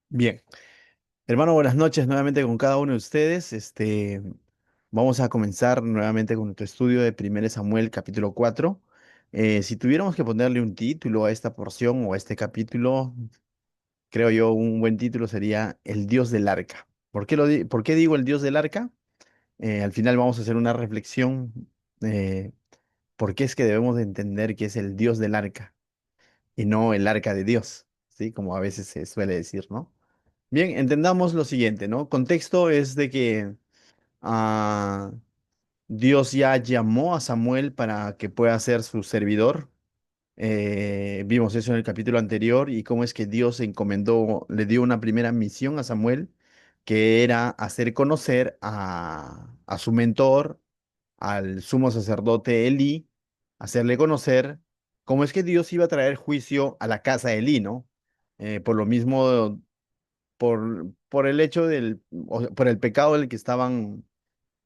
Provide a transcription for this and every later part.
Bien, hermano, buenas noches nuevamente con cada uno de ustedes. Vamos a comenzar nuevamente con nuestro estudio de 1 Samuel capítulo 4. Si tuviéramos que ponerle un título a esta porción o a este capítulo, creo yo un buen título sería El Dios del Arca. ¿Por qué digo el Dios del Arca? Al final vamos a hacer una reflexión. eh, ¿Por qué es que debemos de entender que es el Dios del Arca y no el Arca de Dios? ¿Sí? Como a veces se suele decir, ¿no? Bien, entendamos lo siguiente, ¿no? Contexto es de que ah, Dios ya llamó a Samuel para que pueda ser su servidor. Vimos eso en el capítulo anterior y cómo es que Dios encomendó, le dio una primera misión a Samuel, que era hacer conocer a su mentor, al sumo sacerdote Elí, hacerle conocer cómo es que Dios iba a traer juicio a la casa de Elí, ¿no? Por lo mismo por el hecho por el pecado del que estaban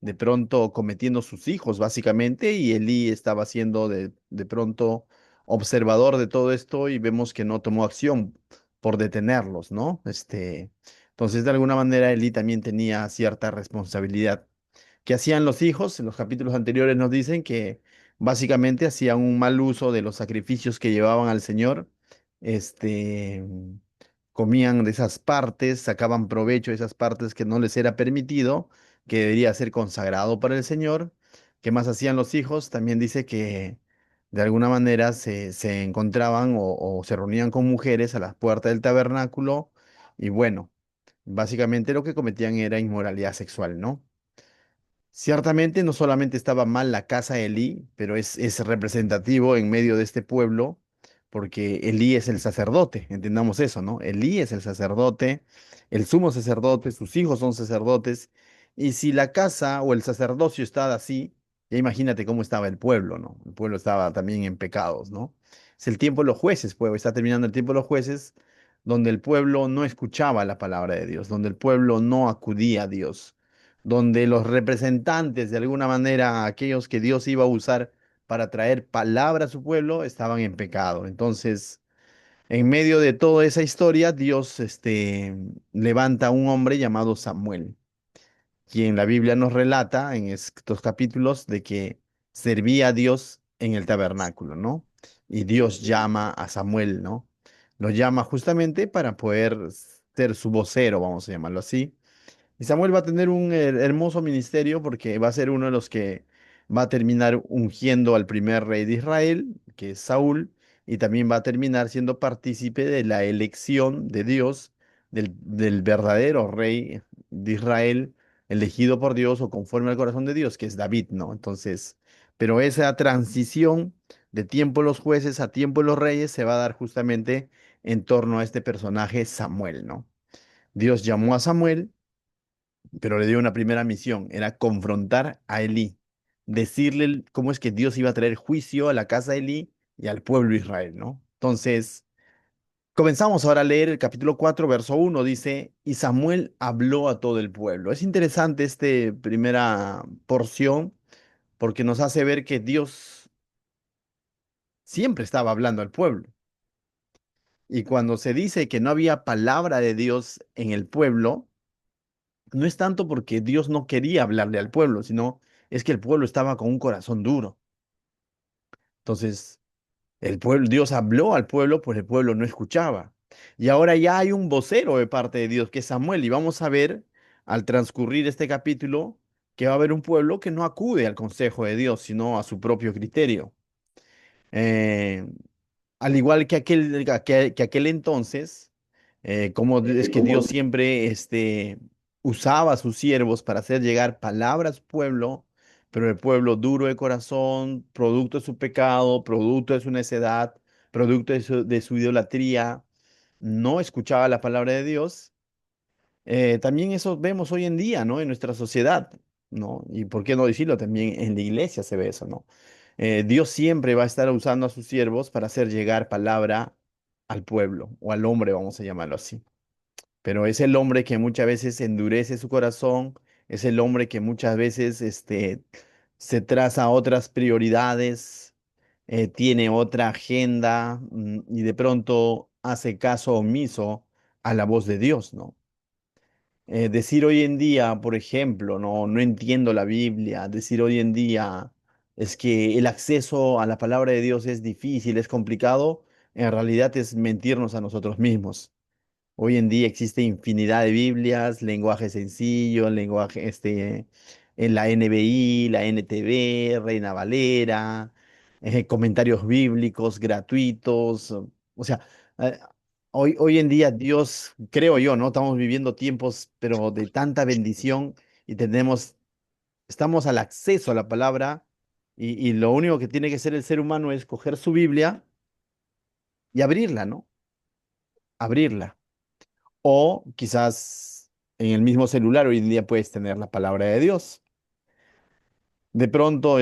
de pronto cometiendo sus hijos, básicamente, y Elí estaba siendo de pronto observador de todo esto y vemos que no tomó acción por detenerlos, ¿no? Entonces, de alguna manera, Elí también tenía cierta responsabilidad. ¿Qué hacían los hijos? En los capítulos anteriores nos dicen que básicamente hacían un mal uso de los sacrificios que llevaban al Señor. Este, comían de esas partes, sacaban provecho de esas partes que no les era permitido, que debería ser consagrado para el Señor. ¿Qué más hacían los hijos? También dice que de alguna manera se encontraban o se reunían con mujeres a las puertas del tabernáculo y bueno, básicamente lo que cometían era inmoralidad sexual, ¿no? Ciertamente no solamente estaba mal la casa de Elí, pero es representativo en medio de este pueblo, porque Elí es el sacerdote, entendamos eso, ¿no? Elí es el sacerdote, el sumo sacerdote, sus hijos son sacerdotes, y si la casa o el sacerdocio estaba así, ya imagínate cómo estaba el pueblo, ¿no? El pueblo estaba también en pecados, ¿no? Es el tiempo de los jueces, pues, está terminando el tiempo de los jueces, donde el pueblo no escuchaba la palabra de Dios, donde el pueblo no acudía a Dios, donde los representantes, de alguna manera, aquellos que Dios iba a usar para traer palabra a su pueblo, estaban en pecado. Entonces, en medio de toda esa historia, Dios, levanta a un hombre llamado Samuel, quien la Biblia nos relata en estos capítulos de que servía a Dios en el tabernáculo, ¿no? Y Dios llama a Samuel, ¿no? Lo llama justamente para poder ser su vocero, vamos a llamarlo así. Y Samuel va a tener un hermoso ministerio porque va a ser uno de los que va a terminar ungiendo al primer rey de Israel, que es Saúl, y también va a terminar siendo partícipe de la elección de Dios, del verdadero rey de Israel, elegido por Dios o conforme al corazón de Dios, que es David, ¿no? Entonces, pero esa transición de tiempo de los jueces a tiempo de los reyes se va a dar justamente en torno a este personaje Samuel, ¿no? Dios llamó a Samuel, pero le dio una primera misión, era confrontar a Elí, decirle cómo es que Dios iba a traer juicio a la casa de Elí y al pueblo de Israel, ¿no? Entonces, comenzamos ahora a leer el capítulo 4 verso 1 dice, y Samuel habló a todo el pueblo. Es interesante esta primera porción porque nos hace ver que Dios siempre estaba hablando al pueblo. Y cuando se dice que no había palabra de Dios en el pueblo, no es tanto porque Dios no quería hablarle al pueblo, sino es que el pueblo estaba con un corazón duro. Entonces, el pueblo, Dios habló al pueblo, pues el pueblo no escuchaba. Y ahora ya hay un vocero de parte de Dios, que es Samuel, y vamos a ver al transcurrir este capítulo que va a haber un pueblo que no acude al consejo de Dios, sino a su propio criterio. Eh, Al igual que aquel entonces, como es que Dios siempre usaba a sus siervos para hacer llegar palabras a su pueblo, pero el pueblo duro de corazón, producto de su pecado, producto de su necedad, producto de su idolatría, no escuchaba la palabra de Dios. También eso vemos hoy en día, ¿no? En nuestra sociedad, ¿no? Y por qué no decirlo, también en la iglesia se ve eso, ¿no? Dios siempre va a estar usando a sus siervos para hacer llegar palabra al pueblo o al hombre, vamos a llamarlo así. Pero es el hombre que muchas veces endurece su corazón, es el hombre que muchas veces se traza otras prioridades, tiene otra agenda y de pronto hace caso omiso a la voz de Dios, ¿no? Decir hoy en día, por ejemplo, no entiendo la Biblia, decir hoy en día es que el acceso a la palabra de Dios es difícil, es complicado, en realidad es mentirnos a nosotros mismos. Hoy en día existe infinidad de Biblias, lenguaje sencillo, lenguaje en la NBI, la NTV, Reina Valera, comentarios bíblicos gratuitos. O sea, eh, hoy en día Dios, creo yo, ¿no? Estamos viviendo tiempos, pero de tanta bendición y estamos al acceso a la palabra y lo único que tiene que hacer el ser humano es coger su Biblia y abrirla, ¿no? Abrirla. O quizás en el mismo celular hoy en día puedes tener la palabra de Dios. De pronto,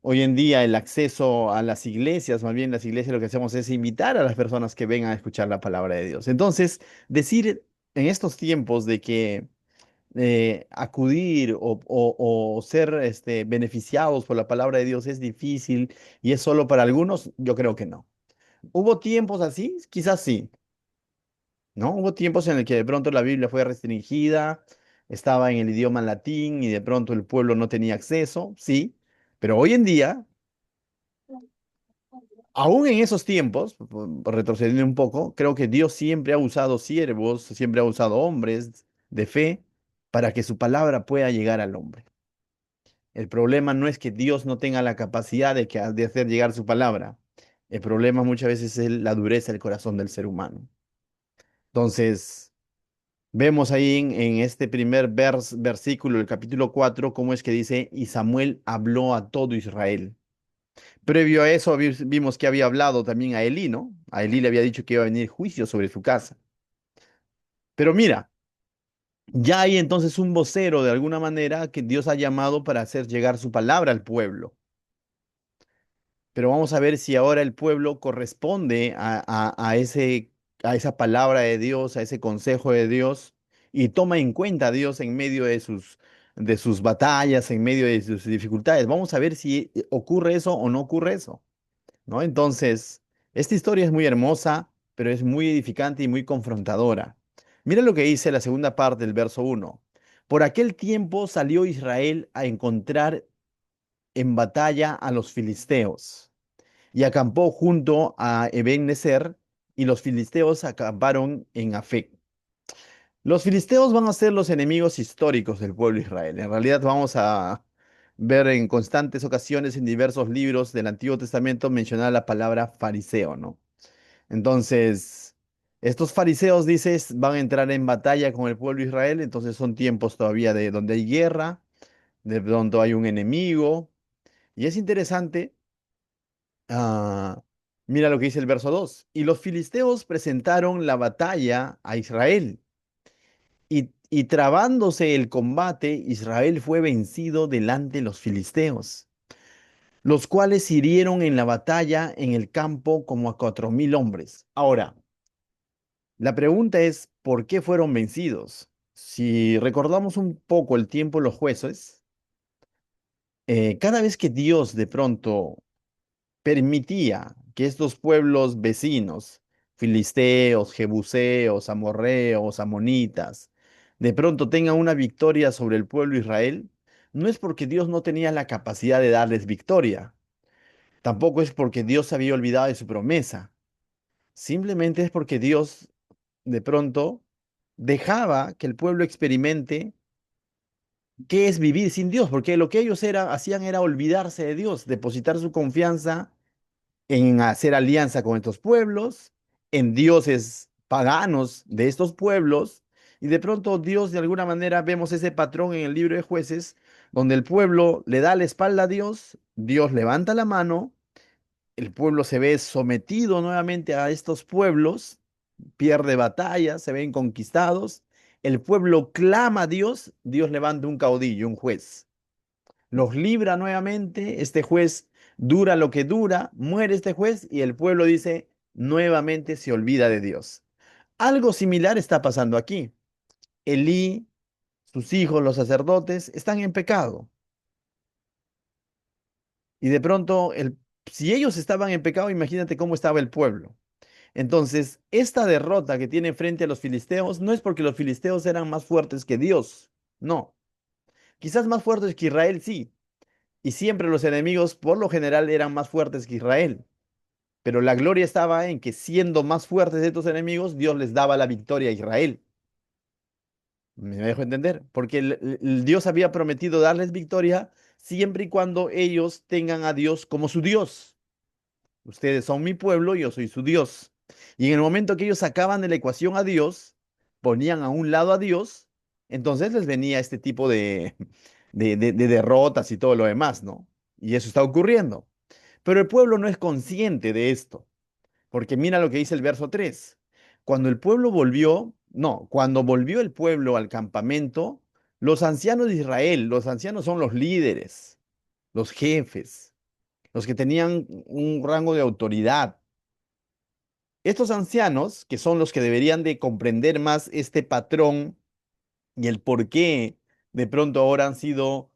hoy en día el acceso a las iglesias, más bien las iglesias lo que hacemos es invitar a las personas que vengan a escuchar la palabra de Dios. Entonces, decir en estos tiempos de que acudir o ser beneficiados por la palabra de Dios es difícil y es solo para algunos, yo creo que no. ¿Hubo tiempos así? Quizás sí. ¿No? Hubo tiempos en el que de pronto la Biblia fue restringida, estaba en el idioma latín y de pronto el pueblo no tenía acceso, sí, pero hoy en día, aún en esos tiempos, retrocediendo un poco, creo que Dios siempre ha usado siervos, siempre ha usado hombres de fe para que su palabra pueda llegar al hombre. El problema no es que Dios no tenga la capacidad de hacer llegar su palabra. El problema muchas veces es la dureza del corazón del ser humano. Entonces, vemos ahí en este primer versículo del capítulo 4 cómo es que dice, y Samuel habló a todo Israel. Previo a eso vimos que había hablado también a Elí, ¿no? A Elí le había dicho que iba a venir juicio sobre su casa. Pero mira, ya hay entonces un vocero de alguna manera que Dios ha llamado para hacer llegar su palabra al pueblo. Pero vamos a ver si ahora el pueblo corresponde a esa palabra de Dios, a ese consejo de Dios, y toma en cuenta a Dios en medio de sus batallas, en medio de sus dificultades. Vamos a ver si ocurre eso o no ocurre eso, ¿no? Entonces, esta historia es muy hermosa, pero es muy edificante y muy confrontadora. Mira lo que dice la segunda parte del verso 1. Por aquel tiempo salió Israel a encontrar en batalla a los filisteos y acampó junto a Eben-Nezer, y los filisteos acamparon en Afec. Los filisteos van a ser los enemigos históricos del pueblo de Israel. En realidad vamos a ver en constantes ocasiones en diversos libros del Antiguo Testamento mencionar la palabra fariseo, ¿no? Entonces, estos fariseos, dices, van a entrar en batalla con el pueblo de Israel, entonces son tiempos todavía de donde hay guerra, de pronto hay un enemigo, y es interesante. Ah, mira lo que dice el verso 2. Y los filisteos presentaron la batalla a Israel. Y trabándose el combate, Israel fue vencido delante de los filisteos, los cuales hirieron en la batalla en el campo como a 4000 hombres. Ahora, la pregunta es, ¿por qué fueron vencidos? Si recordamos un poco el tiempo de los jueces, cada vez que Dios de pronto permitía que estos pueblos vecinos, filisteos, jebuseos, amorreos, amonitas, de pronto tengan una victoria sobre el pueblo de Israel, no es porque Dios no tenía la capacidad de darles victoria, tampoco es porque Dios se había olvidado de su promesa, simplemente es porque Dios de pronto dejaba que el pueblo experimente qué es vivir sin Dios, porque lo que ellos hacían era olvidarse de Dios, depositar su confianza en hacer alianza con estos pueblos, en dioses paganos de estos pueblos, y de pronto Dios de alguna manera vemos ese patrón en el libro de jueces, donde el pueblo le da la espalda a Dios, Dios levanta la mano, el pueblo se ve sometido nuevamente a estos pueblos, pierde batallas, se ven conquistados, el pueblo clama a Dios, Dios levanta un caudillo, un juez los libra nuevamente, este juez dura lo que dura, muere este juez y el pueblo dice, nuevamente se olvida de Dios. Algo similar está pasando aquí. Elí, sus hijos, los sacerdotes, están en pecado. Y de pronto, si ellos estaban en pecado, imagínate cómo estaba el pueblo. Entonces, esta derrota que tiene frente a los filisteos no es porque los filisteos eran más fuertes que Dios, no. Quizás más fuertes que Israel, sí. Y siempre los enemigos, por lo general, eran más fuertes que Israel. Pero la gloria estaba en que siendo más fuertes estos enemigos, Dios les daba la victoria a Israel. ¿Me dejo entender? Porque el Dios había prometido darles victoria siempre y cuando ellos tengan a Dios como su Dios. Ustedes son mi pueblo, yo soy su Dios. Y en el momento que ellos sacaban de la ecuación a Dios, ponían a un lado a Dios, entonces les venía este tipo de derrotas y todo lo demás, ¿no? Y eso está ocurriendo. Pero el pueblo no es consciente de esto. Porque mira lo que dice el verso 3. Cuando el pueblo volvió, no, cuando volvió el pueblo al campamento, los ancianos de Israel, los ancianos son los líderes, los jefes, los que tenían un rango de autoridad. Estos ancianos, que son los que deberían de comprender más este patrón y el por qué de pronto ahora han sido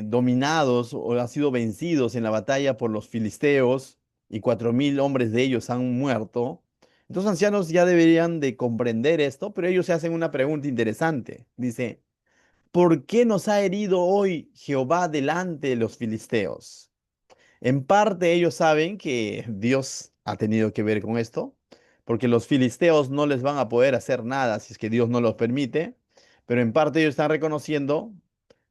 dominados o han sido vencidos en la batalla por los filisteos y 4000 hombres de ellos han muerto. Estos ancianos ya deberían de comprender esto, pero ellos se hacen una pregunta interesante. Dice, ¿por qué nos ha herido hoy Jehová delante de los filisteos? En parte ellos saben que Dios ha tenido que ver con esto, porque los filisteos no les van a poder hacer nada si es que Dios no los permite, pero en parte ellos están reconociendo,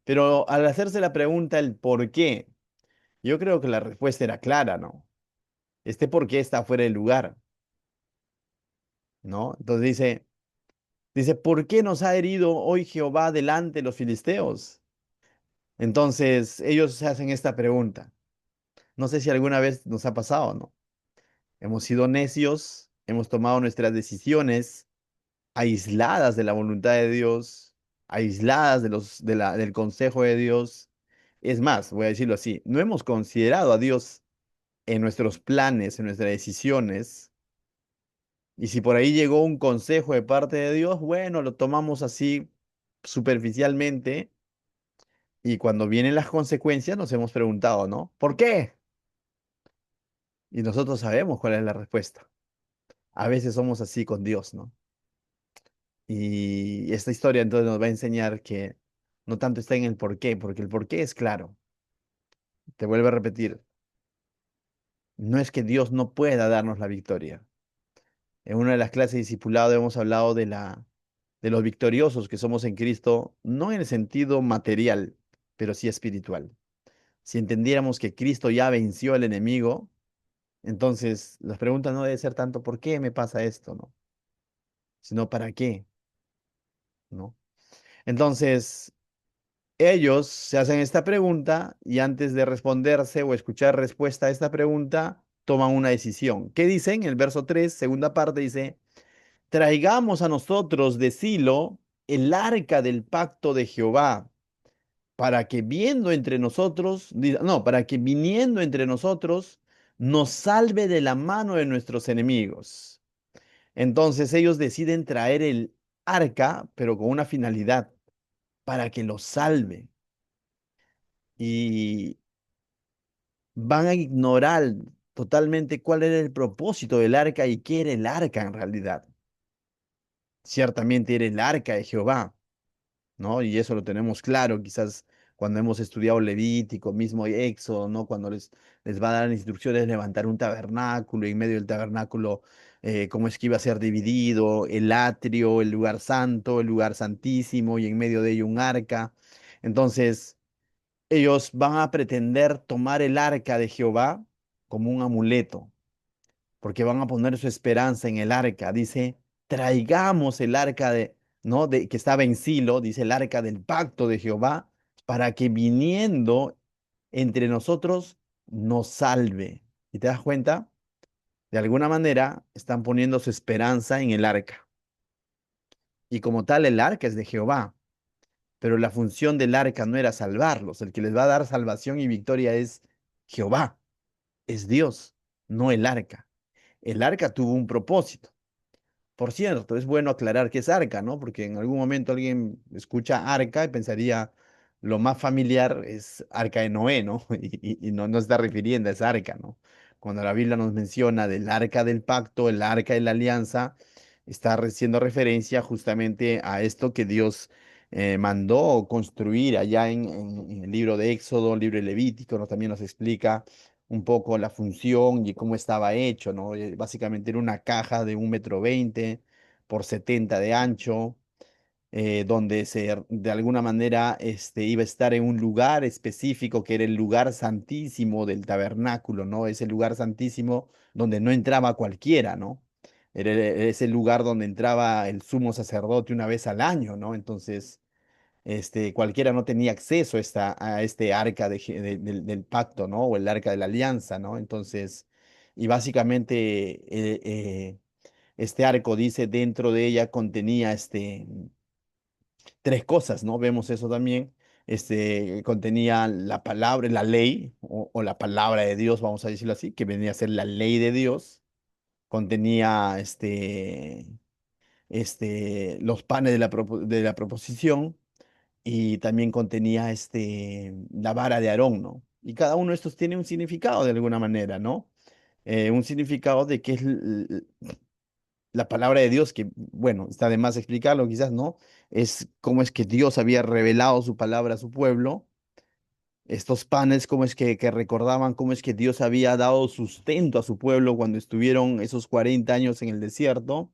pero al hacerse la pregunta el por qué, yo creo que la respuesta era clara, ¿no? Este por qué está fuera de lugar, ¿no? Entonces dice, ¿por qué nos ha herido hoy Jehová delante de los filisteos? Entonces ellos se hacen esta pregunta. No sé si alguna vez nos ha pasado, ¿no? Hemos sido necios, hemos tomado nuestras decisiones aisladas de la voluntad de Dios, aisladas del consejo de Dios. Es más, voy a decirlo así, no hemos considerado a Dios en nuestros planes, en nuestras decisiones. Y si por ahí llegó un consejo de parte de Dios, bueno, lo tomamos así superficialmente. Y cuando vienen las consecuencias nos hemos preguntado, ¿no? ¿Por qué? Y nosotros sabemos cuál es la respuesta. A veces somos así con Dios, ¿no? Y esta historia entonces nos va a enseñar que no tanto está en el por qué, porque el por qué es claro. Te vuelvo a repetir, no es que Dios no pueda darnos la victoria. En una de las clases de discipulado hemos hablado de los victoriosos que somos en Cristo, no en el sentido material, pero sí espiritual. Si entendiéramos que Cristo ya venció al enemigo, entonces las preguntas no deben ser tanto ¿por qué me pasa esto?, ¿no? Sino ¿para qué?, ¿no? Entonces, ellos se hacen esta pregunta y antes de responderse o escuchar respuesta a esta pregunta, toman una decisión. ¿Qué dicen? El verso 3, segunda parte, dice, traigamos a nosotros de Silo el arca del pacto de Jehová, para que viendo entre nosotros, no, para que viniendo entre nosotros, nos salve de la mano de nuestros enemigos. Entonces ellos deciden traer el arca, pero con una finalidad, para que los salve. Y van a ignorar totalmente cuál era el propósito del arca y qué era el arca en realidad. Ciertamente era el arca de Jehová, ¿no? Y eso lo tenemos claro, quizás cuando hemos estudiado Levítico, mismo Éxodo, ¿no? Cuando les va a dar instrucciones de levantar un tabernáculo y en medio del tabernáculo, cómo es que iba a ser dividido, el atrio, el lugar santo, el lugar santísimo y en medio de ello un arca. Entonces, ellos van a pretender tomar el arca de Jehová como un amuleto, porque van a poner su esperanza en el arca. Dice, traigamos el arca de, ¿no? De, que estaba en Silo, dice el arca del pacto de Jehová, para que viniendo entre nosotros nos salve. ¿Y te das cuenta? De alguna manera están poniendo su esperanza en el arca. Y como tal, el arca es de Jehová. Pero la función del arca no era salvarlos. El que les va a dar salvación y victoria es Jehová, es Dios, no el arca. El arca tuvo un propósito. Por cierto, es bueno aclarar qué es arca, ¿no? Porque en algún momento alguien escucha arca y pensaría lo más familiar es arca de Noé, ¿no? Y no, no se está refiriendo a esa arca, ¿no? Cuando la Biblia nos menciona del arca del pacto, el arca de la alianza, está haciendo referencia justamente a esto que Dios mandó construir allá en el libro de Éxodo, el libro de Levítico, ¿no? También nos explica un poco la función y cómo estaba hecho, ¿no? Básicamente era una caja de 1,20 m por 70 de ancho, donde de alguna manera iba a estar en un lugar específico que era el lugar santísimo del tabernáculo, ¿no? Ese lugar santísimo donde no entraba cualquiera, ¿no? Era ese lugar donde entraba el sumo sacerdote una vez al año, ¿no? Entonces, cualquiera no tenía acceso a este arca del pacto, ¿no? O el arca de la alianza, ¿no? Entonces, y básicamente este arco dice dentro de ella contenía tres cosas, ¿no? Vemos eso también. Contenía la palabra, la ley, o la palabra de Dios, vamos a decirlo así, que venía a ser la ley de Dios. Contenía los panes de la proposición, y también contenía la vara de Aarón, ¿no? Y cada uno de estos tiene un significado de alguna manera, ¿no? Un significado de que es la palabra de Dios, que, bueno, está de más explicarlo, quizás, ¿no? Es cómo es que Dios había revelado su palabra a su pueblo. Estos panes, cómo es que recordaban cómo es que Dios había dado sustento a su pueblo cuando estuvieron esos 40 años en el desierto.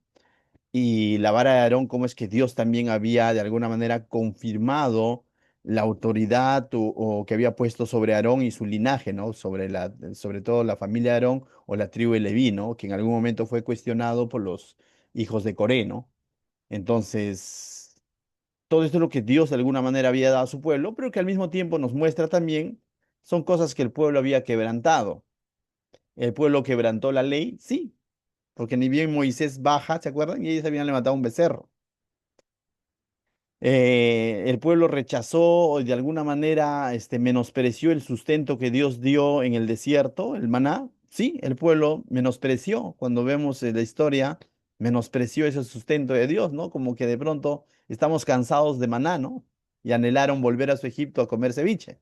Y la vara de Aarón, cómo es que Dios también había de alguna manera confirmado la autoridad o que había puesto sobre Aarón y su linaje, ¿no? Sobre todo la familia de Aarón o la tribu de Leví, ¿no? Que en algún momento fue cuestionado por los hijos de Coré, ¿no? Entonces, todo esto es lo que Dios de alguna manera había dado a su pueblo, pero que al mismo tiempo nos muestra también son cosas que el pueblo había quebrantado. El pueblo quebrantó la ley, sí, porque ni bien Moisés baja, ¿se acuerdan? Y ellos habían levantado un becerro. El pueblo rechazó o de alguna manera menospreció el sustento que Dios dio en el desierto, el maná. Sí, el pueblo menospreció, cuando vemos la historia, menospreció ese sustento de Dios, ¿no? Como que de pronto estamos cansados de maná, ¿no? Y anhelaron volver a su Egipto a comer ceviche.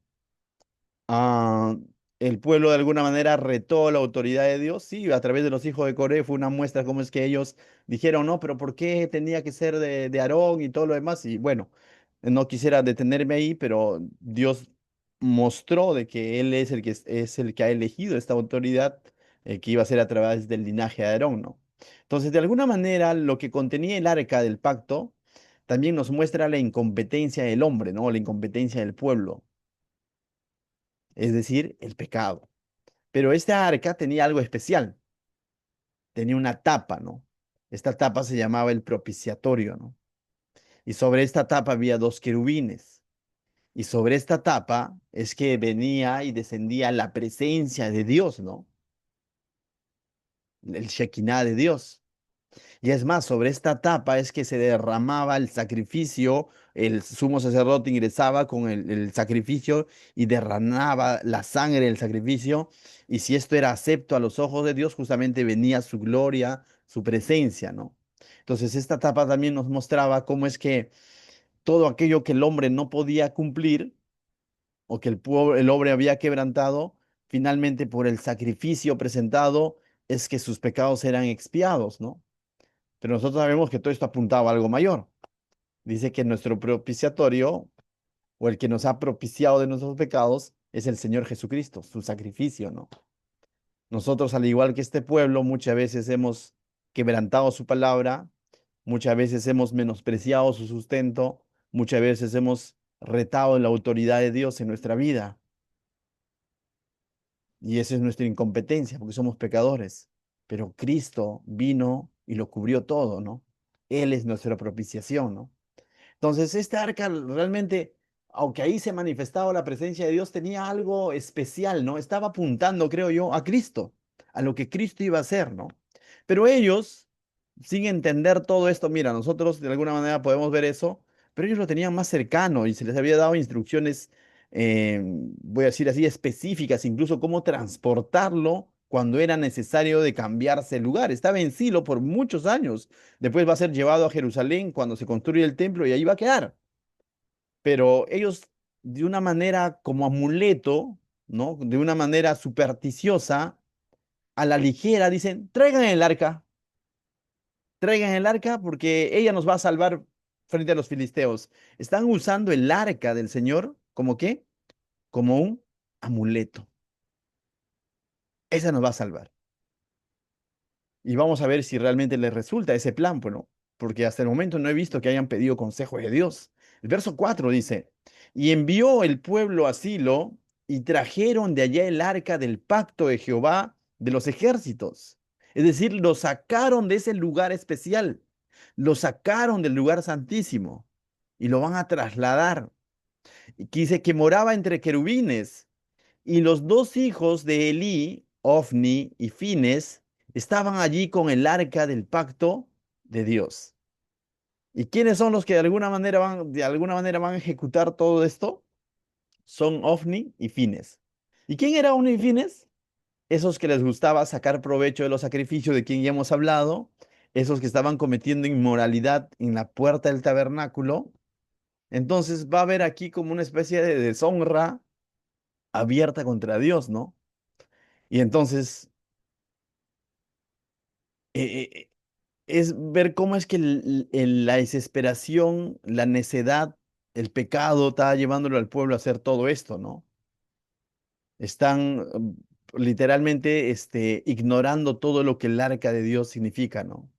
ah, el pueblo de alguna manera retó la autoridad de Dios. Sí, a través de los hijos de Coré fue una muestra cómo es que ellos dijeron, no, pero ¿por qué tenía que ser de Aarón y todo lo demás? Y bueno, no quisiera detenerme ahí, pero Dios mostró de que Él es el que ha elegido esta autoridad, que iba a ser a través del linaje de Aarón, ¿no? Entonces, de alguna manera, lo que contenía el arca del pacto también nos muestra la incompetencia del hombre, ¿no? La incompetencia del pueblo, es decir, el pecado. Pero esta arca tenía algo especial, tenía una tapa, ¿no? Esta tapa se llamaba el propiciatorio, ¿no? Y sobre esta tapa había dos querubines. Y sobre esta tapa es que venía y descendía la presencia de Dios, ¿no? El Shekinah de Dios. Y es más, sobre esta tapa es que se derramaba el sacrificio, el sumo sacerdote ingresaba con el sacrificio y derramaba la sangre del sacrificio, y si esto era acepto a los ojos de Dios, justamente venía su gloria, su presencia, ¿no? Entonces esta tapa también nos mostraba cómo es que todo aquello que el hombre no podía cumplir, o que el hombre había quebrantado, finalmente por el sacrificio presentado, es que sus pecados eran expiados, ¿no? Pero nosotros sabemos que todo esto apuntaba a algo mayor. Dice que nuestro propiciatorio, o el que nos ha propiciado de nuestros pecados, es el Señor Jesucristo, su sacrificio, ¿no? Nosotros, al igual que este pueblo, muchas veces hemos quebrantado su palabra, muchas veces hemos menospreciado su sustento, muchas veces hemos retado la autoridad de Dios en nuestra vida. Y esa es nuestra incompetencia, porque somos pecadores. Pero Cristo vino y lo cubrió todo, ¿no? Él es nuestra propiciación, ¿no? Entonces, este arca realmente, aunque ahí se manifestaba la presencia de Dios, tenía algo especial, ¿no? Estaba apuntando, creo yo, a Cristo, a lo que Cristo iba a hacer, ¿no? Pero ellos, sin entender todo esto, mira, nosotros de alguna manera podemos ver eso, pero ellos lo tenían más cercano y se les había dado instrucciones, voy a decir así, específicas, incluso cómo transportarlo cuando era necesario de cambiarse el lugar. Estaba en Silo por muchos años. Después va a ser llevado a Jerusalén cuando se construye el templo y ahí va a quedar. Pero ellos, de una manera como amuleto, ¿no? De una manera supersticiosa, a la ligera dicen, traigan el arca porque ella nos va a salvar frente a los filisteos. Están usando el arca del Señor como qué, como un amuleto. Esa nos va a salvar. Y vamos a ver si realmente les resulta ese plan, bueno, porque hasta el momento no he visto que hayan pedido consejo de Dios. El verso 4 dice, y envió el pueblo a Silo y trajeron de allá el arca del pacto de Jehová de los ejércitos. Es decir, lo sacaron de ese lugar especial, lo sacaron del lugar santísimo y lo van a trasladar. Y dice que moraba entre querubines y los dos hijos de Elí, Ofni y Fines, estaban allí con el arca del pacto de Dios. ¿Y quiénes son los que de alguna manera van a ejecutar todo esto? Son Ofni y Fines. ¿Y quién era Ofni y Fines? Esos que les gustaba sacar provecho de los sacrificios de quien ya hemos hablado, esos que estaban cometiendo inmoralidad en la puerta del tabernáculo. Entonces va a haber aquí como una especie de deshonra abierta contra Dios, ¿no? Y entonces eh, eh, es ver cómo es que la desesperación, la necedad, el pecado está llevándolo al pueblo a hacer todo esto, ¿no? Están literalmente ignorando todo lo que el arca de Dios significa, ¿no?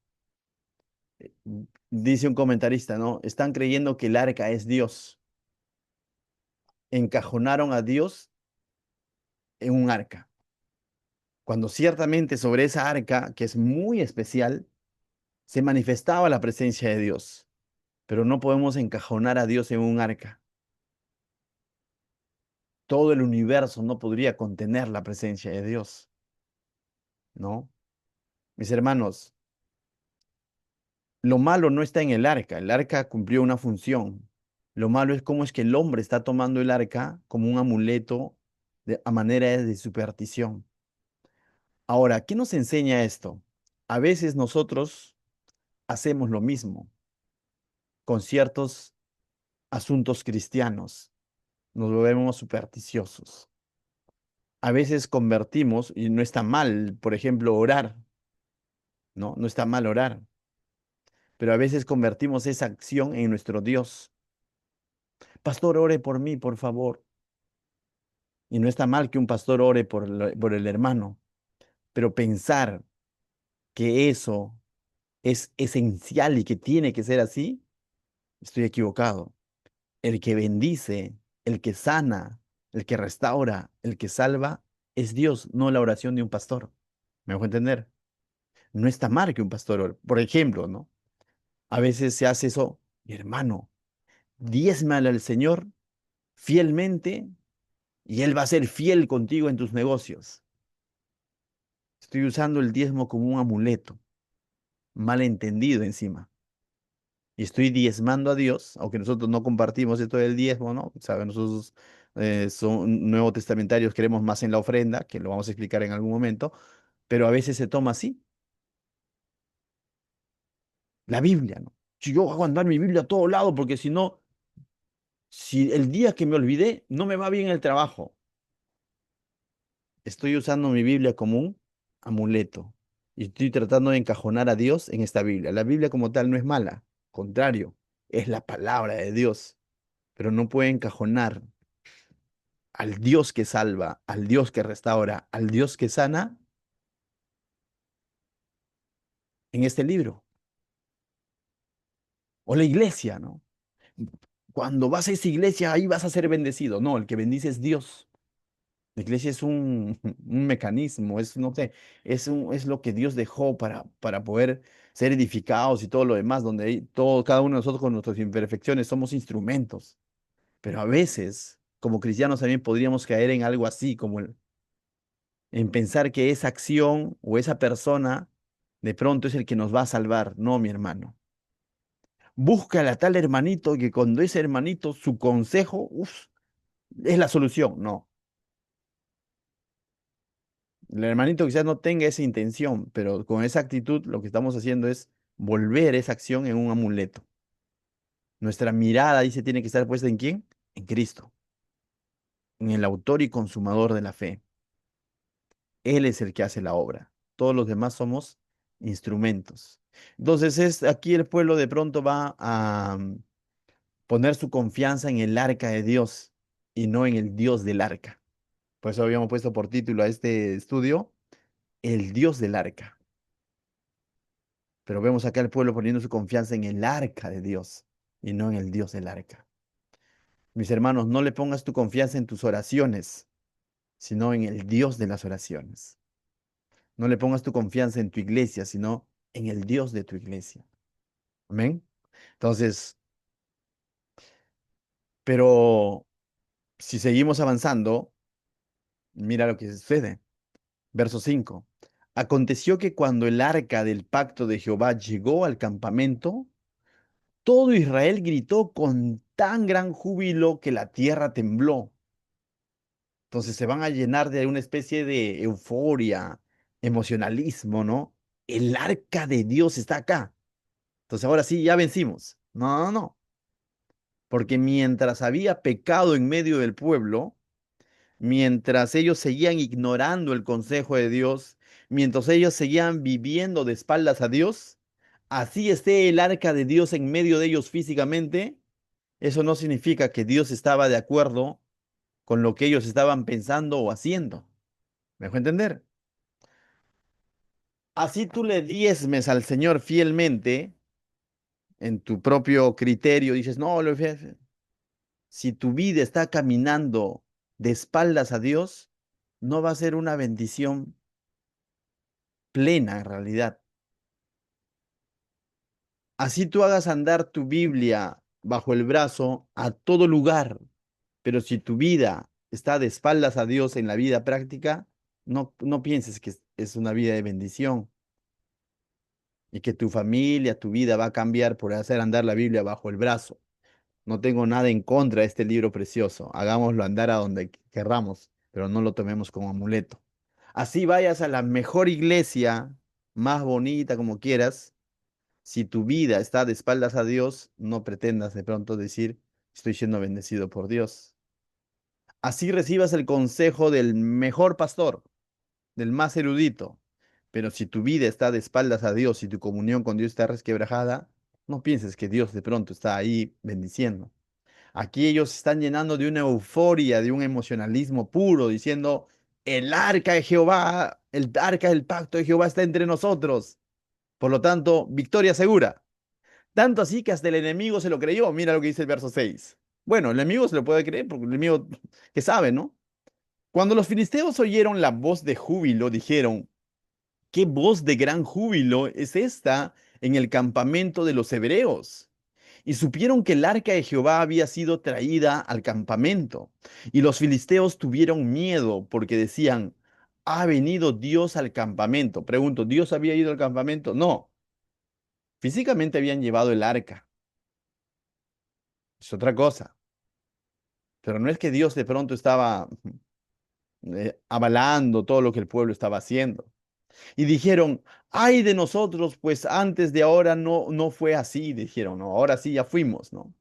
Dice un comentarista, ¿no? Están creyendo que el arca es Dios. Encajonaron a Dios en un arca, cuando ciertamente sobre esa arca, que es muy especial, se manifestaba la presencia de Dios, pero no podemos encajonar a Dios en un arca. Todo el universo no podría contener la presencia de Dios, ¿no? Mis hermanos, lo malo no está en el arca cumplió una función. Lo malo es cómo es que el hombre está tomando el arca como un amuleto a manera de superstición. Ahora, ¿qué nos enseña esto? A veces nosotros hacemos lo mismo con ciertos asuntos cristianos, nos volvemos supersticiosos. A veces convertimos, y no está mal, por ejemplo, orar, ¿no? No está mal orar, pero a veces convertimos esa acción en nuestro Dios. Pastor, ore por mí, por favor. Y no está mal que un pastor ore por el hermano, pero pensar que eso es esencial y que tiene que ser así, estoy equivocado. El que bendice, el que sana, el que restaura, el que salva, es Dios, no la oración de un pastor. ¿Me dejo entender? No está mal que un pastor ore. Por ejemplo, ¿no? A veces se hace eso, mi hermano, diezmale al Señor fielmente y Él va a ser fiel contigo en tus negocios. Estoy usando el diezmo como un amuleto, mal entendido encima. Y estoy diezmando a Dios, aunque nosotros no compartimos esto del diezmo, ¿no? ¿Saben? Nosotros son nuevos testamentarios, creemos más en la ofrenda, que lo vamos a explicar en algún momento, pero a veces se toma así. La Biblia, ¿no? Si yo hago andar mi Biblia a todo lado, porque si no, si el día que me olvidé, no me va bien el trabajo. Estoy usando mi Biblia como un amuleto y estoy tratando de encajonar a Dios en esta Biblia. La Biblia como tal no es mala, contrario, es la palabra de Dios, pero no puede encajonar al Dios que salva, al Dios que restaura, al Dios que sana en este libro. O la iglesia, ¿no? Cuando vas a esa iglesia, ahí vas a ser bendecido. No, el que bendice es Dios. La iglesia es un mecanismo, es, no sé, es lo que Dios dejó para poder ser edificados y todo lo demás, donde cada uno de nosotros con nuestras imperfecciones somos instrumentos. Pero a veces, como cristianos, también podríamos caer en algo así, como en pensar que esa acción o esa persona de pronto es el que nos va a salvar. No, mi hermano. Búscale a tal hermanito que cuando ese hermanito, su consejo, uf, es la solución. No. El hermanito quizás no tenga esa intención, pero con esa actitud lo que estamos haciendo es volver esa acción en un amuleto. Nuestra mirada ahí se tiene que estar puesta ¿en quién? En Cristo, en el autor y consumador de la fe. Él es el que hace la obra. Todos los demás somos instrumentos. Entonces aquí el pueblo de pronto va a poner su confianza en el arca de Dios y no en el Dios del arca. Por eso habíamos puesto por título a este estudio, el Dios del arca. Pero vemos acá al pueblo poniendo su confianza en el arca de Dios y no en el Dios del arca. Mis hermanos, no le pongas tu confianza en tus oraciones, sino en el Dios de las oraciones. No le pongas tu confianza en tu iglesia, sino en el Dios de tu iglesia. Amén. Entonces, pero si seguimos avanzando, mira lo que sucede. Verso 5. Aconteció que cuando el arca del pacto de Jehová llegó al campamento, todo Israel gritó con tan gran júbilo que la tierra tembló. Entonces se van a llenar de una especie de euforia, emocionalismo, ¿no? El arca de Dios está acá. Entonces ahora sí, ya vencimos. No, no, no. Porque mientras había pecado en medio del pueblo, mientras ellos seguían ignorando el consejo de Dios, mientras ellos seguían viviendo de espaldas a Dios, así esté el arca de Dios en medio de ellos físicamente, eso no significa que Dios estaba de acuerdo con lo que ellos estaban pensando o haciendo. ¿Me dejó entender? Así tú le diezmes al Señor fielmente, en tu propio criterio, dices, no, si tu vida está caminando de espaldas a Dios, no va a ser una bendición plena en realidad. Así tú hagas andar tu Biblia bajo el brazo a todo lugar, pero si tu vida está de espaldas a Dios en la vida práctica, no pienses que es una vida de bendición y que tu familia, tu vida va a cambiar por hacer andar la Biblia bajo el brazo. No tengo nada en contra de este libro precioso. Hagámoslo andar a donde querramos, pero no lo tomemos como amuleto. Así vayas a la mejor iglesia, más bonita como quieras. Si tu vida está de espaldas a Dios, no pretendas de pronto decir, estoy siendo bendecido por Dios. Así recibas el consejo del mejor pastor, del más erudito. Pero si tu vida está de espaldas a Dios y tu comunión con Dios está resquebrajada, no pienses que Dios de pronto está ahí bendiciendo. Aquí ellos se están llenando de una euforia, de un emocionalismo puro, diciendo, el arca de Jehová, el arca del pacto de Jehová está entre nosotros. Por lo tanto, victoria segura. Tanto así que hasta el enemigo se lo creyó. Mira lo que dice el verso 6. Bueno, el enemigo se lo puede creer porque el enemigo que sabe, ¿no? Cuando los filisteos oyeron la voz de júbilo, dijeron, ¿qué voz de gran júbilo es esta en el campamento de los hebreos? Y supieron que el arca de Jehová había sido traída al campamento. Y los filisteos tuvieron miedo porque decían, ha venido Dios al campamento. Pregunto, ¿Dios había ido al campamento? No, físicamente habían llevado el arca. Es otra cosa. Pero no es que Dios de pronto estaba avalando todo lo que el pueblo estaba haciendo. Y dijeron, ay de nosotros, pues antes de ahora no fue así. Dijeron, no, ahora sí ya fuimos, ¿no?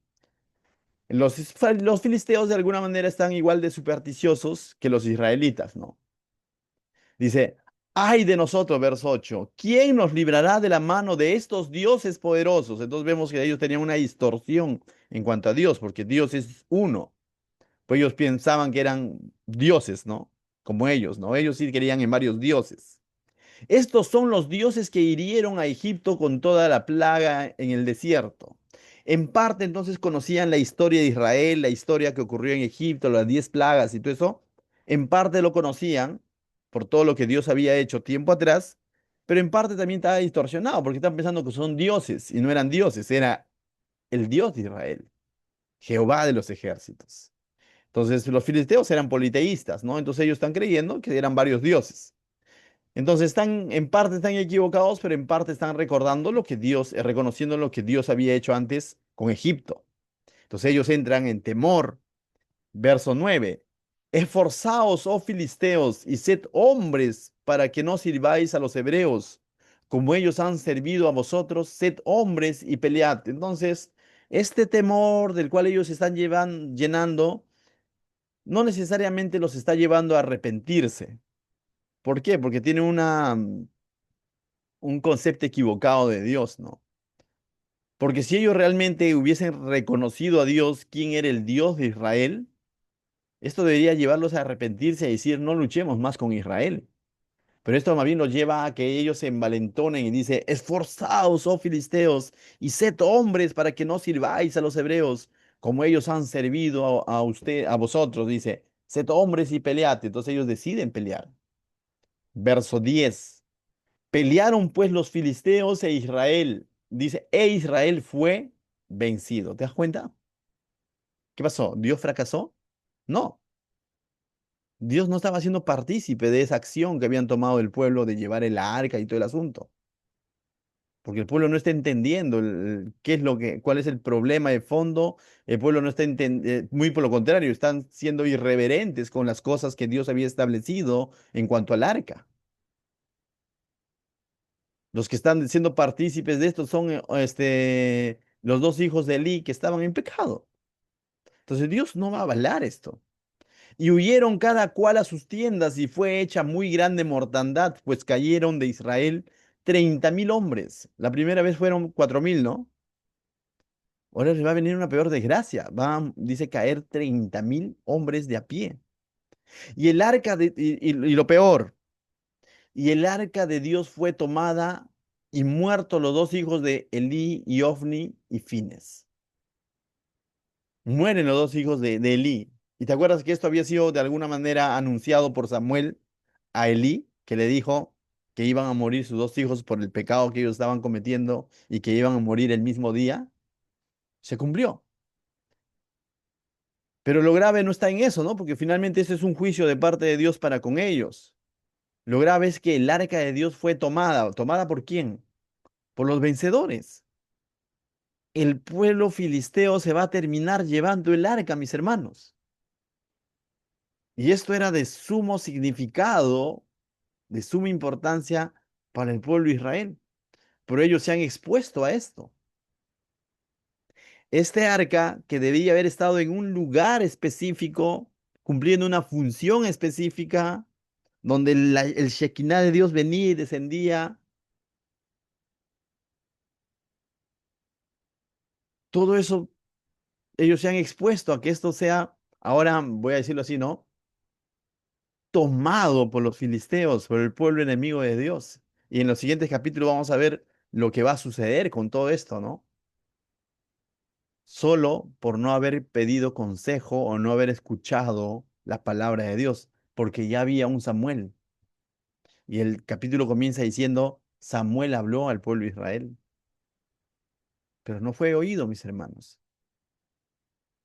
Los filisteos de alguna manera están igual de supersticiosos que los israelitas, ¿no? Dice, ay de nosotros, verso 8, ¿quién nos librará de la mano de estos dioses poderosos? Entonces vemos que ellos tenían una distorsión en cuanto a Dios, porque Dios es uno. Pues ellos pensaban que eran dioses, ¿no? Como ellos, ¿no? Ellos sí querían en varios dioses. Estos son los dioses que hirieron a Egipto con toda la plaga en el desierto. En parte entonces conocían la historia de Israel, la historia que ocurrió en Egipto, las 10 plagas y todo eso. En parte lo conocían por todo lo que Dios había hecho tiempo atrás, pero en parte también estaba distorsionado porque están pensando que son dioses y no eran dioses, era el Dios de Israel, Jehová de los ejércitos. Entonces los filisteos eran politeístas, ¿no? Entonces ellos están creyendo que eran varios dioses. Entonces en parte están equivocados, pero en parte están recordando lo que Dios, reconociendo lo que Dios había hecho antes con Egipto. Entonces ellos entran en temor. Verso 9. Esforzaos, oh filisteos, y sed hombres para que no sirváis a los hebreos, como ellos han servido a vosotros, sed hombres y pelead. Entonces, este temor del cual ellos están llenando, no necesariamente los está llevando a arrepentirse, ¿Por qué? Porque tiene un concepto equivocado de Dios, ¿no? Porque si ellos realmente hubiesen reconocido a Dios, quién era el Dios de Israel, esto debería llevarlos a arrepentirse y decir, no luchemos más con Israel. Pero esto más bien los lleva a que ellos se envalentonen y dice, esforzaos, oh filisteos, y sed hombres para que no sirváis a los hebreos, como ellos han servido a usted, a vosotros, dice, sed hombres y pelead. Entonces ellos deciden pelear. Verso 10. Pelearon pues los filisteos e Israel. Dice, e Israel fue vencido. ¿Te das cuenta? ¿Qué pasó? ¿Dios fracasó? No. Dios no estaba siendo partícipe de esa acción que habían tomado el pueblo de llevar el arca y todo el asunto. Porque el pueblo no está entendiendo qué es cuál es el problema de fondo. El pueblo no está entendiendo, muy por lo contrario, están siendo irreverentes con las cosas que Dios había establecido en cuanto al arca. Los que están siendo partícipes de esto son los dos hijos de Elí que estaban en pecado. Entonces Dios no va a avalar esto. Y huyeron cada cual a sus tiendas y fue hecha muy grande mortandad, pues cayeron de Israel 30.000 hombres. La primera vez fueron 4.000, ¿no? Ahora les va a venir una peor desgracia. Dice, caer 30.000 hombres de a pie. Y el arca y lo peor, y el arca de Dios fue tomada y muertos los dos hijos de Elí y Ofni y Fines. Mueren los dos hijos de Elí. ¿Y te acuerdas que esto había sido de alguna manera anunciado por Samuel a Elí, que le dijo que iban a morir sus dos hijos por el pecado que ellos estaban cometiendo y que iban a morir el mismo día? Se cumplió. Pero lo grave no está en eso, ¿no? Porque finalmente ese es un juicio de parte de Dios para con ellos. Lo grave es que el arca de Dios fue tomada. ¿Tomada por quién? Por los vencedores. El pueblo filisteo se va a terminar llevando el arca, mis hermanos. Y esto era de sumo significado, de suma importancia para el pueblo de Israel. Pero ellos se han expuesto a esto. Este arca, que debía haber estado en un lugar específico, cumpliendo una función específica, donde el Shekinah de Dios venía y descendía, todo eso, ellos se han expuesto a que esto sea, ahora voy a decirlo así, ¿no? Tomado por los filisteos, por el pueblo enemigo de Dios. Y en los siguientes capítulos vamos a ver lo que va a suceder con todo esto, ¿no? Solo por no haber pedido consejo o no haber escuchado la palabra de Dios, porque ya había un Samuel. Y el capítulo comienza diciendo, Samuel habló al pueblo de Israel, pero no fue oído, mis hermanos.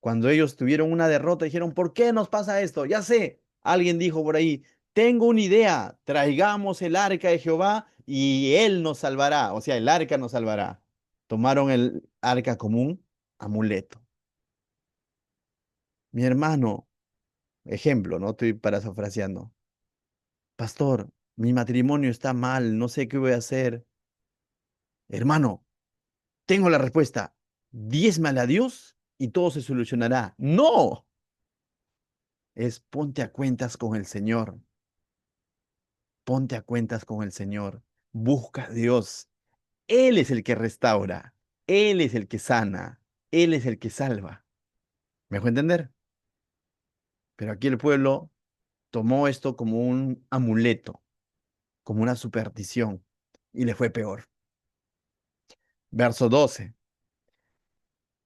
Cuando ellos tuvieron una derrota, dijeron, ¿por qué nos pasa esto? Ya sé, alguien dijo por ahí, tengo una idea, traigamos el arca de Jehová y él nos salvará, o sea, el arca nos salvará. Tomaron el arca como un amuleto. Mi hermano, ejemplo, no estoy parafraseando. Pastor, mi matrimonio está mal, no sé qué voy a hacer. Hermano, tengo la respuesta. Diezmale a Dios y todo se solucionará. No, es ponte a cuentas con el Señor. Ponte a cuentas con el Señor. Busca a Dios. Él es el que restaura. Él es el que sana. Él es el que salva. ¿Me dejó entender? Pero aquí el pueblo tomó esto como un amuleto, como una superstición, y le fue peor. Verso 12.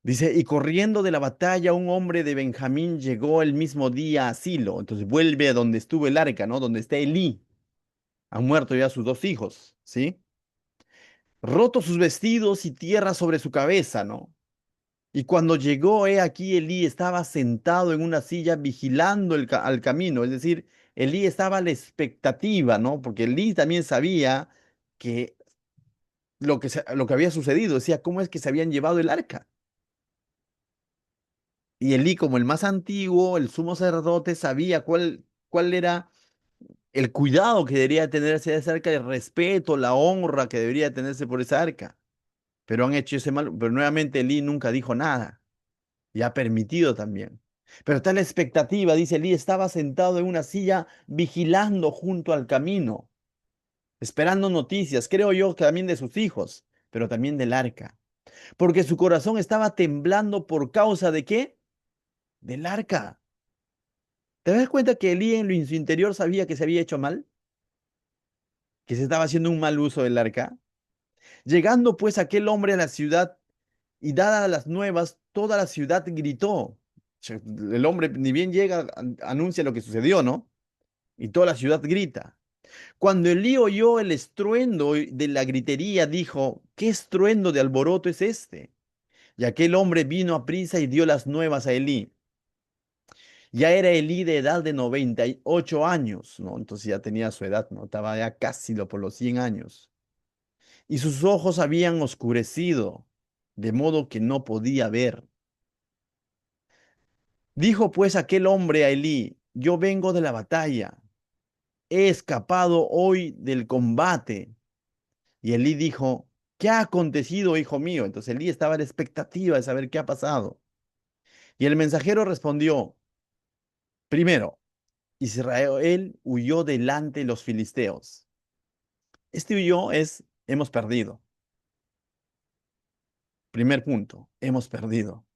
Dice, y corriendo de la batalla, un hombre de Benjamín llegó el mismo día a Silo. Entonces vuelve a donde estuvo el arca, ¿no? Donde está Elí. Han muerto ya sus dos hijos, ¿sí? Roto sus vestidos y tierra sobre su cabeza, ¿no? Y cuando llegó, he aquí, Elí estaba sentado en una silla vigilando al camino. Es decir, Elí estaba a la expectativa, ¿no? Porque Elí también sabía que lo que había sucedido. Decía, ¿cómo es que se habían llevado el arca? Y Elí, como el más antiguo, el sumo sacerdote, sabía cuál era el cuidado que debería tenerse de esa arca, el respeto, la honra que debería tenerse por esa arca. Pero han hecho ese mal, pero nuevamente Elí nunca dijo nada y ha permitido también. Pero está la expectativa, dice Elí, estaba sentado en una silla vigilando junto al camino, esperando noticias, creo yo que también de sus hijos, pero también del arca, porque su corazón estaba temblando por causa de ¿qué? Del arca. ¿Te das cuenta que Elí en su interior sabía que se había hecho mal? Que se estaba haciendo un mal uso del arca. Llegando pues aquel hombre a la ciudad y dadas las nuevas, toda la ciudad gritó. El hombre ni bien llega, anuncia lo que sucedió, ¿no? Y toda la ciudad grita. Cuando Elí oyó el estruendo de la gritería, dijo, ¿qué estruendo de alboroto es este? Y aquel hombre vino a prisa y dio las nuevas a Elí. Ya era Elí de edad de 98 años, ¿no? Entonces ya tenía su edad, ¿no? Estaba ya casi por los 100 años. Y sus ojos habían oscurecido, de modo que no podía ver. Dijo pues aquel hombre a Elí, yo vengo de la batalla, he escapado hoy del combate. Y Elí dijo, ¿qué ha acontecido, hijo mío? Entonces Elí estaba a la expectativa de saber qué ha pasado. Y el mensajero respondió, primero, Israel huyó delante de los filisteos. Este huyó es, hemos perdido. Primer punto, hemos perdido.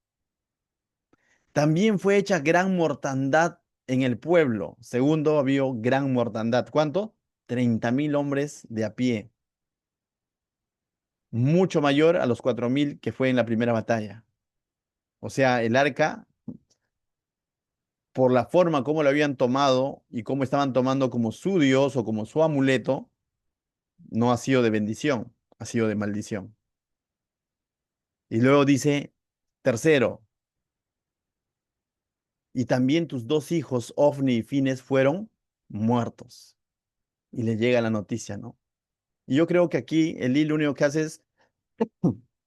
También fue hecha gran mortandad en el pueblo. Segundo, había gran mortandad. ¿Cuánto? 30.000 hombres de a pie, mucho mayor a los 4.000 que fue en la primera batalla. O sea, el arca, por la forma como lo habían tomado y cómo estaban tomando como su Dios o como su amuleto, no ha sido de bendición, ha sido de maldición. Y luego dice, tercero, y también tus dos hijos, Ofni y Fines, fueron muertos. Y le llega la noticia, ¿no? Y yo creo que aquí Elí lo único que hace es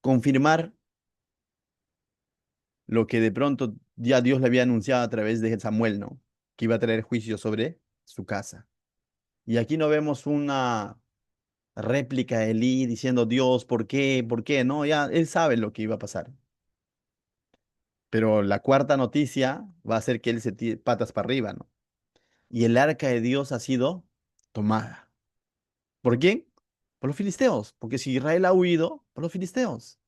confirmar lo que de pronto ya Dios le había anunciado a través de Samuel, ¿no? Que iba a traer juicio sobre su casa. Y aquí no vemos una réplica de Elí diciendo, Dios, ¿por qué? ¿Por qué? No, ya él sabe lo que iba a pasar. Pero la cuarta noticia va a hacer que él se tire patas para arriba, ¿no? Y el arca de Dios ha sido tomada. ¿Por quién? Por los filisteos. Porque si Israel ha huido, por los filisteos.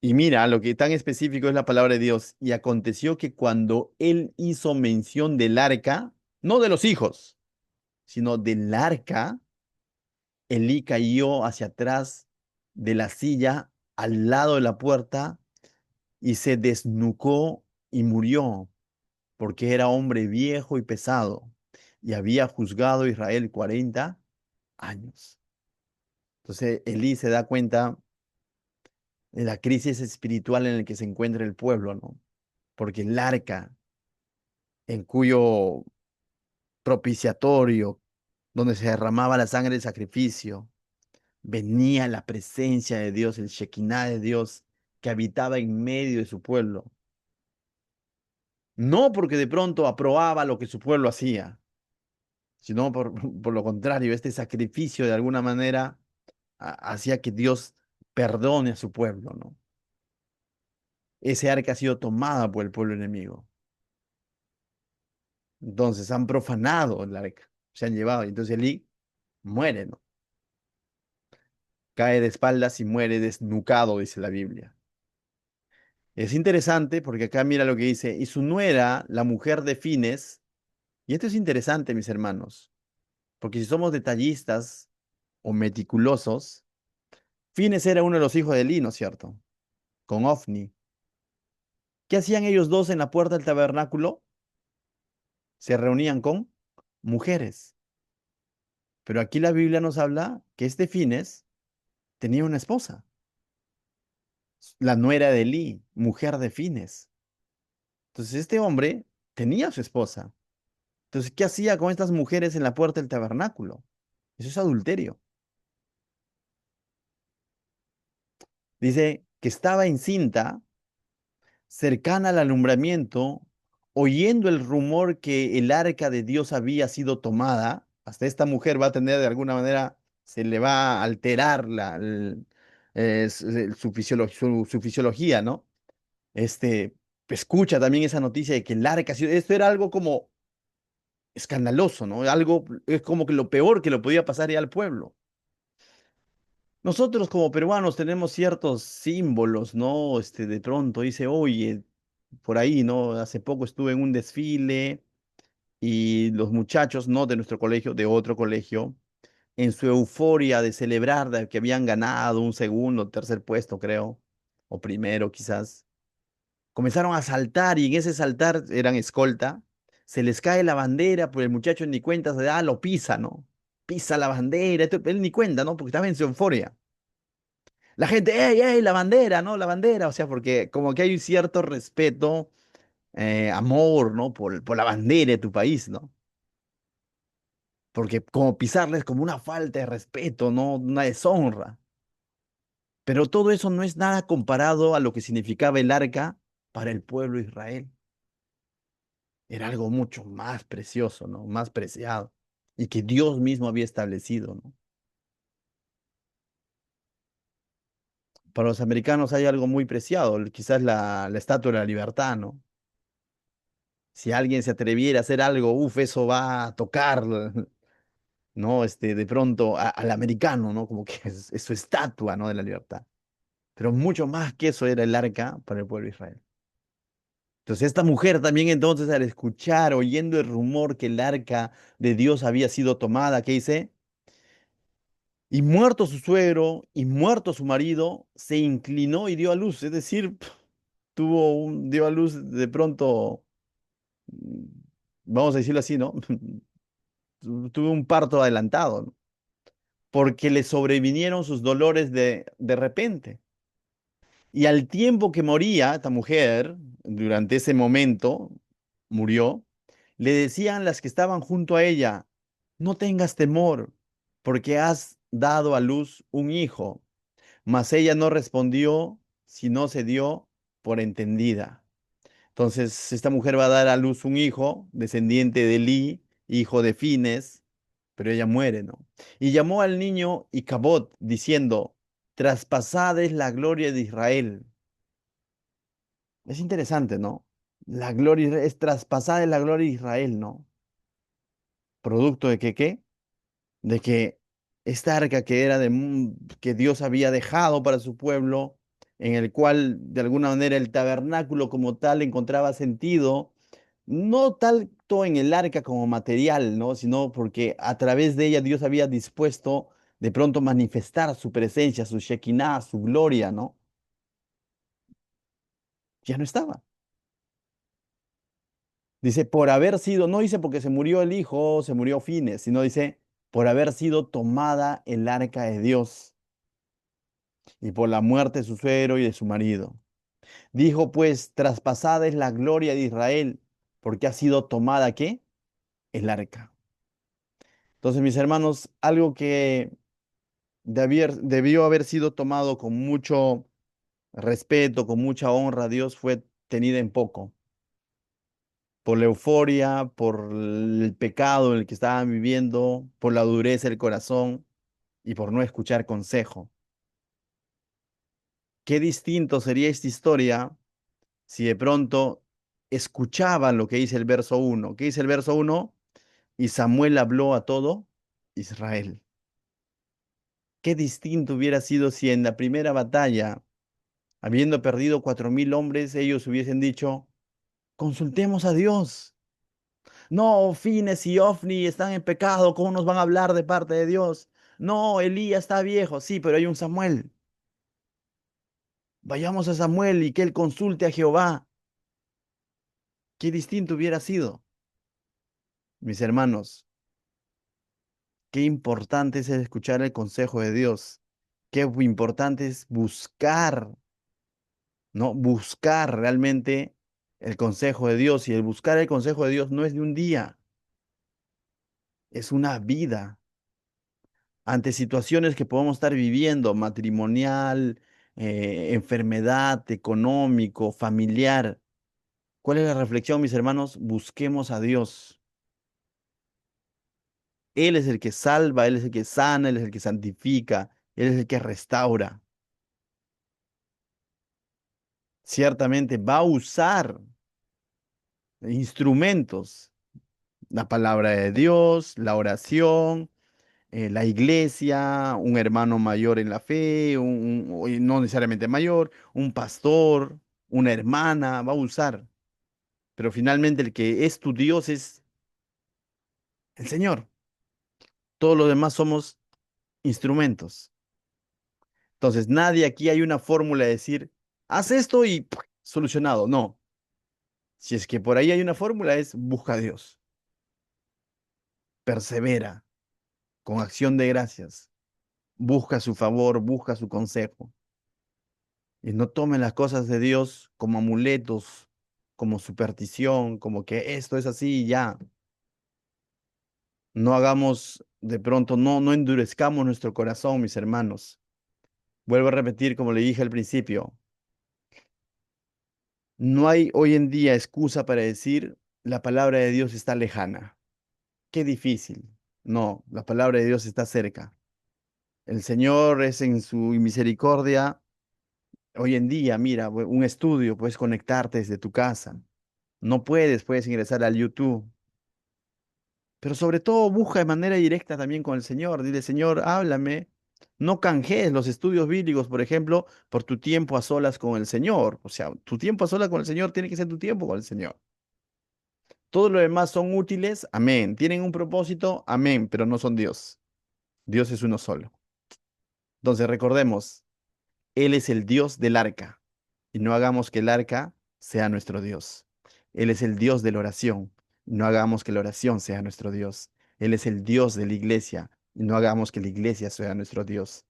Y mira, lo que tan específico es la palabra de Dios. Y aconteció que cuando él hizo mención del arca, no de los hijos, sino del arca, Elí cayó hacia atrás de la silla al lado de la puerta y se desnucó y murió, porque era hombre viejo y pesado, y había juzgado a Israel 40 años. Entonces Elí se da cuenta de la crisis espiritual en la que se encuentra el pueblo, ¿no? Porque el arca, en cuyo propiciatorio, donde se derramaba la sangre del sacrificio, venía la presencia de Dios, el Shekinah de Dios que habitaba en medio de su pueblo. No porque de pronto aprobaba lo que su pueblo hacía, sino por lo contrario, este sacrificio de alguna manera hacía que Dios perdone a su pueblo, ¿no? Ese arca ha sido tomada por el pueblo enemigo. Entonces han profanado el arca, se han llevado. Y entonces Elí muere, ¿no? Cae de espaldas y muere desnucado, dice la Biblia. Es interesante porque acá mira lo que dice, y su nuera, la mujer de Fines, y esto es interesante, mis hermanos, porque si somos detallistas o meticulosos, Fines era uno de los hijos de Elí, ¿no es cierto? Con Ofni. ¿Qué hacían ellos dos en la puerta del tabernáculo? Se reunían con mujeres. Pero aquí la Biblia nos habla que este Fines tenía una esposa, la nuera de Elí, mujer de Fines. Entonces este hombre tenía a su esposa. Entonces, ¿qué hacía con estas mujeres en la puerta del tabernáculo? Eso es adulterio. Dice que estaba encinta, cercana al alumbramiento, oyendo el rumor que el arca de Dios había sido tomada. Hasta esta mujer va a tener de alguna manera, se le va a alterar su fisiología, ¿no? Este, escucha también esa noticia de que el arca, esto era algo como escandaloso, ¿no? Algo, es como que lo peor que lo podía pasar ya al pueblo. Nosotros como peruanos tenemos ciertos símbolos, ¿no? De pronto dice, oye, por ahí, ¿no? Hace poco estuve en un desfile y los muchachos, no de nuestro colegio, de otro colegio, en su euforia de celebrar de que habían ganado un segundo, tercer puesto, creo, o primero quizás, comenzaron a saltar y en ese saltar eran escolta, se les cae la bandera, pues el muchacho ni cuenta se da, lo pisa, ¿no? Pisa la bandera, él ni cuenta, ¿no? Porque estaba en su euforia. La gente, ¡ey, ey, la bandera, ¿no? La bandera, o sea, porque como que hay un cierto respeto, amor, ¿no? Por la bandera de tu país, ¿no? Porque como pisarla es como una falta de respeto, ¿no? Una deshonra. Pero todo eso no es nada comparado a lo que significaba el arca para el pueblo de Israel. Era algo mucho más precioso, ¿no? Más preciado. Y que Dios mismo había establecido, ¿no? Para los americanos hay algo muy preciado, quizás la Estatua de la Libertad, ¿no? Si alguien se atreviera a hacer algo, uff, eso va a tocar, ¿no? De pronto al americano, ¿no? Como que es su estatua, ¿no? De la libertad. Pero mucho más que eso era el arca para el pueblo de Israel. Entonces esta mujer también entonces al escuchar, oyendo el rumor que el arca de Dios había sido tomada, ¿qué dice? Y muerto su suegro y muerto su marido, se inclinó y dio a luz. Es decir, dio a luz de pronto, mm, vamos a decirlo así, ¿no? Tuvo un parto adelantado, ¿no? Porque le sobrevinieron sus dolores de repente. Y al tiempo que moría esta mujer, durante ese momento, murió, le decían las que estaban junto a ella, no tengas temor, porque has dado a luz un hijo. Mas ella no respondió, sino se dio por entendida. Entonces, esta mujer va a dar a luz un hijo, descendiente de Eli, hijo de Fines, pero ella muere, ¿no? Y llamó al niño Icabod, diciendo, traspasada es la gloria de Israel. Es interesante, ¿no? La gloria es traspasada es la gloria de Israel, ¿no? Producto de que, ¿qué? De que esta arca que era que Dios había dejado para su pueblo, en el cual de alguna manera el tabernáculo como tal encontraba sentido, no tanto en el arca como material, ¿no? Sino porque a través de ella Dios había dispuesto de pronto manifestar su presencia, su Shekinah, su gloria, ¿no? Ya no estaba. Dice, por haber sido, no dice porque se murió el hijo, se murió Fines, sino dice, por haber sido tomada el arca de Dios y por la muerte de su suegro y de su marido. Dijo pues, traspasada es la gloria de Israel, porque ha sido tomada, ¿qué? El arca. Entonces, mis hermanos, algo que debió haber sido tomado con mucho respeto, con mucha honra a Dios, fue tenida en poco, por la euforia, por el pecado en el que estaban viviendo, por la dureza del corazón y por no escuchar consejo. Qué distinto sería esta historia si de pronto escuchaban lo que dice el verso uno. ¿Qué dice el verso uno? Y Samuel habló a todo Israel. Qué distinto hubiera sido si en la primera batalla, habiendo perdido 4000 hombres, ellos hubiesen dicho, consultemos a Dios. No, Fines y Ofni están en pecado, ¿cómo nos van a hablar de parte de Dios? No, Elías está viejo, sí, pero hay un Samuel. Vayamos a Samuel y que él consulte a Jehová. Qué distinto hubiera sido, mis hermanos. Qué importante es escuchar el consejo de Dios. Qué importante es buscar, ¿no? Buscar realmente el consejo de Dios. Y el buscar el consejo de Dios no es de un día, es una vida. Ante situaciones que podemos estar viviendo, matrimonial, enfermedad, económico, familiar. ¿Cuál es la reflexión, mis hermanos? Busquemos a Dios. Él es el que salva, Él es el que sana, Él es el que santifica, Él es el que restaura. Ciertamente va a usar instrumentos, la palabra de Dios, la oración, la iglesia, un hermano mayor en la fe, o no necesariamente mayor, un pastor, una hermana, va a usar. Pero finalmente el que es tu Dios es el Señor. Todos los demás somos instrumentos. Entonces, nadie aquí hay una fórmula de decir, haz esto y ¡puf! Solucionado. No. Si es que por ahí hay una fórmula, es busca a Dios, persevera con acción de gracias, busca su favor, busca su consejo. Y no tomen las cosas de Dios como amuletos, como superstición, como que esto es así y ya. No hagamos de pronto, no endurezcamos nuestro corazón, mis hermanos. Vuelvo a repetir, como le dije al principio, no hay hoy en día excusa para decir la palabra de Dios está lejana. Qué difícil. No, la palabra de Dios está cerca. El Señor es en su misericordia. Hoy en día, mira, un estudio, puedes conectarte desde tu casa. No puedes, puedes ingresar al YouTube. Pero sobre todo busca de manera directa también con el Señor. Dile, Señor, háblame. No canjees los estudios bíblicos, por ejemplo, por tu tiempo a solas con el Señor. O sea, tu tiempo a solas con el Señor tiene que ser tu tiempo con el Señor. Todo lo demás son útiles, amén. Tienen un propósito, amén, pero no son Dios. Dios es uno solo. Entonces recordemos, Él es el Dios del arca y no hagamos que el arca sea nuestro Dios. Él es el Dios de la oración y no hagamos que la oración sea nuestro Dios. Él es el Dios de la iglesia y no hagamos que la iglesia sea nuestro Dios.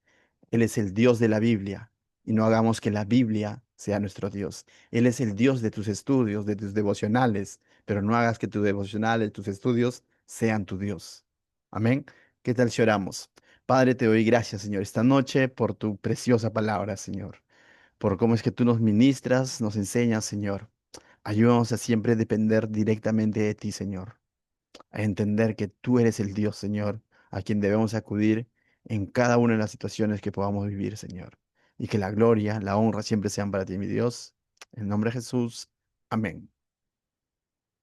Él es el Dios de la Biblia y no hagamos que la Biblia sea nuestro Dios. Él es el Dios de tus estudios, de tus devocionales, pero no hagas que tus devocionales, tus estudios sean tu Dios. Amén. ¿Qué tal si oramos? Padre, te doy gracias, Señor, esta noche por tu preciosa palabra, Señor, por cómo es que tú nos ministras, nos enseñas, Señor. Ayúdanos a siempre depender directamente de ti, Señor, a entender que tú eres el Dios, Señor, a quien debemos acudir en cada una de las situaciones que podamos vivir, Señor. Y que la gloria, la honra siempre sean para ti, mi Dios. En nombre de Jesús. Amén.